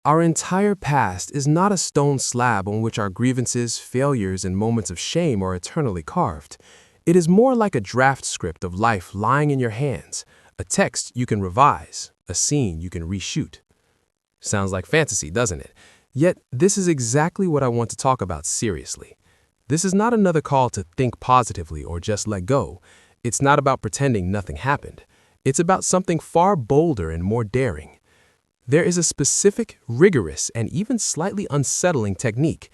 Our entire past is not a stone slab on which our grievances, failures, and moments of shame are eternally carved. It is more like a draft script of life lying in your hands, a text you can revise, a scene you can reshoot. Sounds like fantasy, doesn't it? Yet, this is exactly what I want to talk about seriously. This is not another call to think positively or just let go. It's not about pretending nothing happened. It's about something far bolder and more daring. There is a specific, rigorous, and even slightly unsettling technique.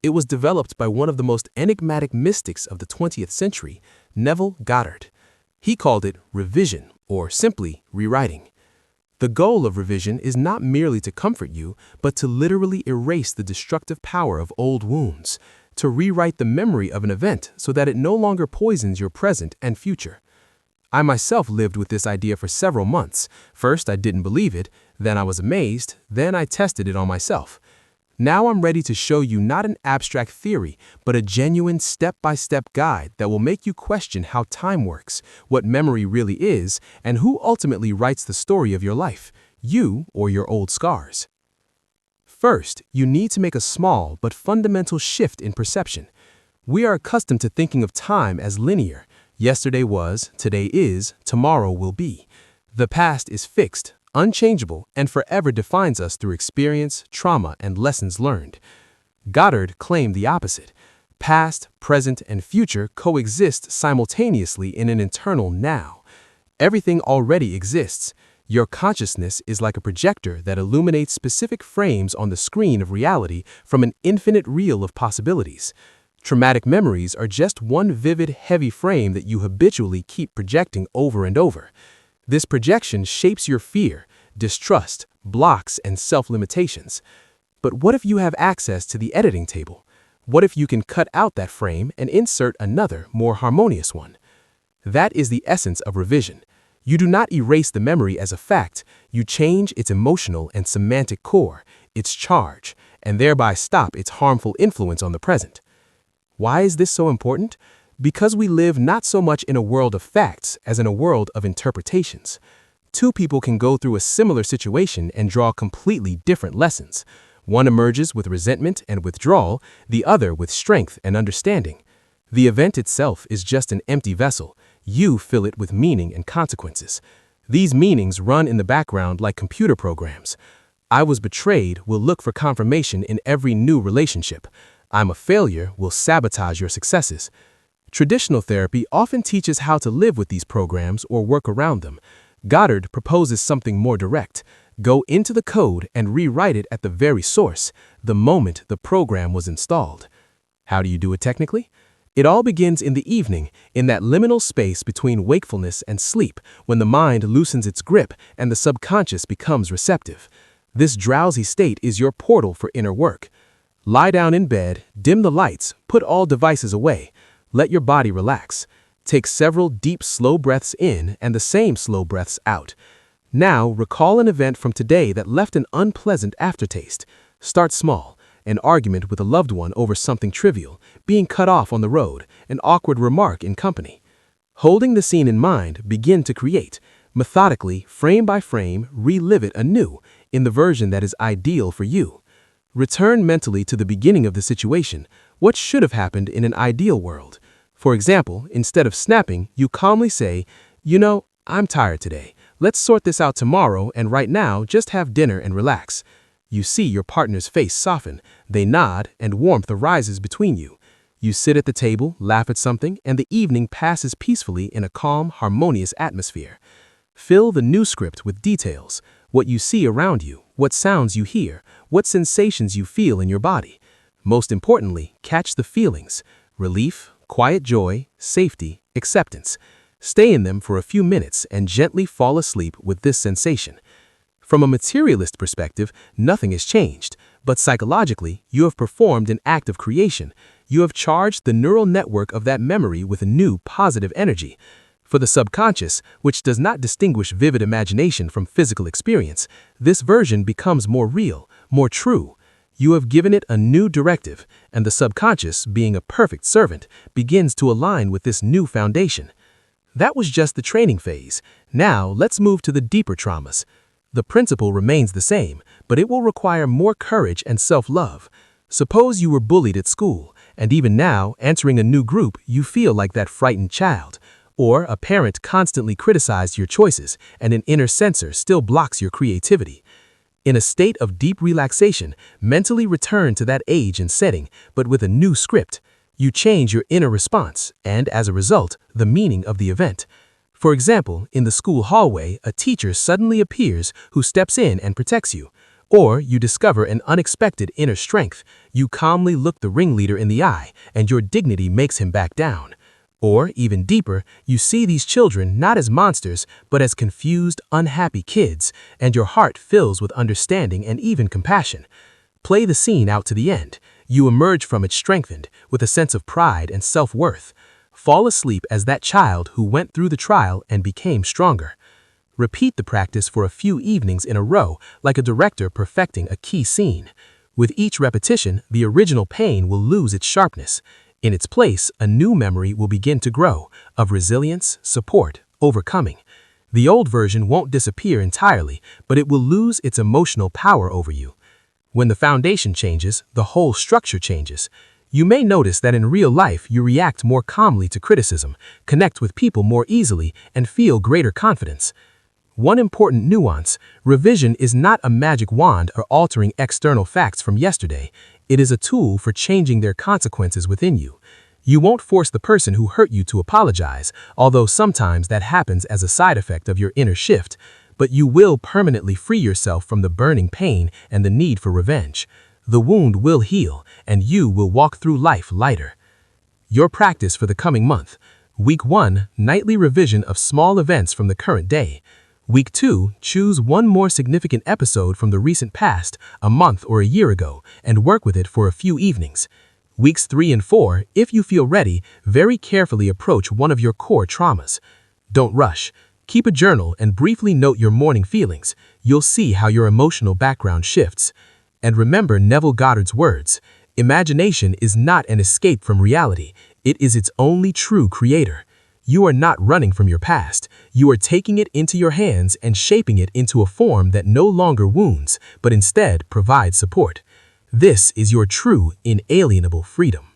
It was developed by one of the most enigmatic mystics of the 20th century, Neville Goddard. He called it revision, or simply rewriting. The goal of revision is not merely to comfort you, but to literally erase the destructive power of old wounds, to rewrite the memory of an event so that it no longer poisons your present and future. I myself lived with this idea for several months. First, I didn't believe it, then I was amazed, then I tested it on myself. Now I'm ready to show you not an abstract theory, but a genuine step-by-step guide that will make you question how time works, what memory really is, and who ultimately writes the story of your life, you or your old scars. First, you need to make a small but fundamental shift in perception. We are accustomed to thinking of time as linear. Yesterday was, today is, tomorrow will be. The past is fixed, unchangeable, and forever defines us through experience, trauma, and lessons learned. Goddard claimed the opposite. Past, present, and future coexist simultaneously in an eternal now. Everything already exists. Your consciousness is like a projector that illuminates specific frames on the screen of reality from an infinite reel of possibilities. Traumatic memories are just one vivid, heavy frame that you habitually keep projecting over and over. This projection shapes your fear, distrust, blocks, and self-limitations. But what if you have access to the editing table? What if you can cut out that frame and insert another, more harmonious one? That is the essence of revision. You do not erase the memory as a fact, you change its emotional and semantic core, its charge, and thereby stop its harmful influence on the present. Why is this so important? Because we live not so much in a world of facts as in a world of interpretations. Two people can go through a similar situation and draw completely different lessons. One emerges with resentment and withdrawal, the other with strength and understanding. The event itself is just an empty vessel. You fill it with meaning and consequences. These meanings run in the background like computer programs. I was betrayed will look for confirmation in every new relationship. I'm a failure will sabotage your successes. Traditional therapy often teaches how to live with these programs or work around them. Goddard proposes something more direct. Go into the code and rewrite it at the very source, the moment the program was installed. How do you do it technically? It all begins in the evening, in that liminal space between wakefulness and sleep, when the mind loosens its grip and the subconscious becomes receptive. This drowsy state is your portal for inner work. Lie down in bed, dim the lights, put all devices away. Let your body relax. Take several deep, slow breaths in and the same slow breaths out. Now, recall an event from today that left an unpleasant aftertaste. Start small. An argument with a loved one over something trivial, being cut off on the road, an awkward remark in company. Holding the scene in mind, begin to create. Methodically, frame by frame, relive it anew, in the version that is ideal for you. Return mentally to the beginning of the situation. What should have happened in an ideal world? For example, instead of snapping, you calmly say, I'm tired today. Let's sort this out tomorrow, and right now, just have dinner and relax. You see your partner's face soften. They nod, and warmth arises between you. You sit at the table, laugh at something, and the evening passes peacefully in a calm, harmonious atmosphere. Fill the new script with details. What you see around you, what sounds you hear, what sensations you feel in your body. Most importantly, catch the feelings: relief, quiet joy, safety, acceptance. Stay in them for a few minutes and gently fall asleep with this sensation. From a materialist perspective, nothing has changed, but psychologically, you have performed an act of creation. You have charged the neural network of that memory with a new positive energy. For the subconscious, which does not distinguish vivid imagination from physical experience, this version becomes more real, more true. You have given it a new directive, and the subconscious, being a perfect servant, begins to align with this new foundation. That was just the training phase. Now, let's move to the deeper traumas. The principle remains the same, but it will require more courage and self-love. Suppose you were bullied at school, and even now, entering a new group, you feel like that frightened child. Or a parent constantly criticized your choices, and an inner censor still blocks your creativity. In a state of deep relaxation, mentally return to that age and setting, but with a new script. You change your inner response, and as a result, the meaning of the event. For example, in the school hallway, a teacher suddenly appears who steps in and protects you. Or you discover an unexpected inner strength. You calmly look the ringleader in the eye, and your dignity makes him back down. Or, even deeper, you see these children not as monsters, but as confused, unhappy kids, and your heart fills with understanding and even compassion. Play the scene out to the end. You emerge from it strengthened, with a sense of pride and self-worth. Fall asleep as that child who went through the trial and became stronger. Repeat the practice for a few evenings in a row, like a director perfecting a key scene. With each repetition, the original pain will lose its sharpness. In its place, a new memory will begin to grow, of resilience, support, overcoming. The old version won't disappear entirely, but it will lose its emotional power over you. When the foundation changes, the whole structure changes. You may notice that in real life you react more calmly to criticism, connect with people more easily, and feel greater confidence. One important nuance: revision is not a magic wand or altering external facts from yesterday. It is a tool for changing their consequences within you. You won't force the person who hurt you to apologize, although sometimes that happens as a side effect of your inner shift, but you will permanently free yourself from the burning pain and the need for revenge. The wound will heal, and you will walk through life lighter. Your practice for the coming month. Week 1, nightly revision of small events from the current day. Week 2, choose one more significant episode from the recent past, a month or a year ago, and work with it for a few evenings. Weeks 3 and 4, if you feel ready, very carefully approach one of your core traumas. Don't rush. Keep a journal and briefly note your morning feelings. You'll see how your emotional background shifts. And remember Neville Goddard's words: imagination is not an escape from reality. It is its only true creator. You are not running from your past. You are taking it into your hands and shaping it into a form that no longer wounds, but instead provides support. This is your true, inalienable freedom.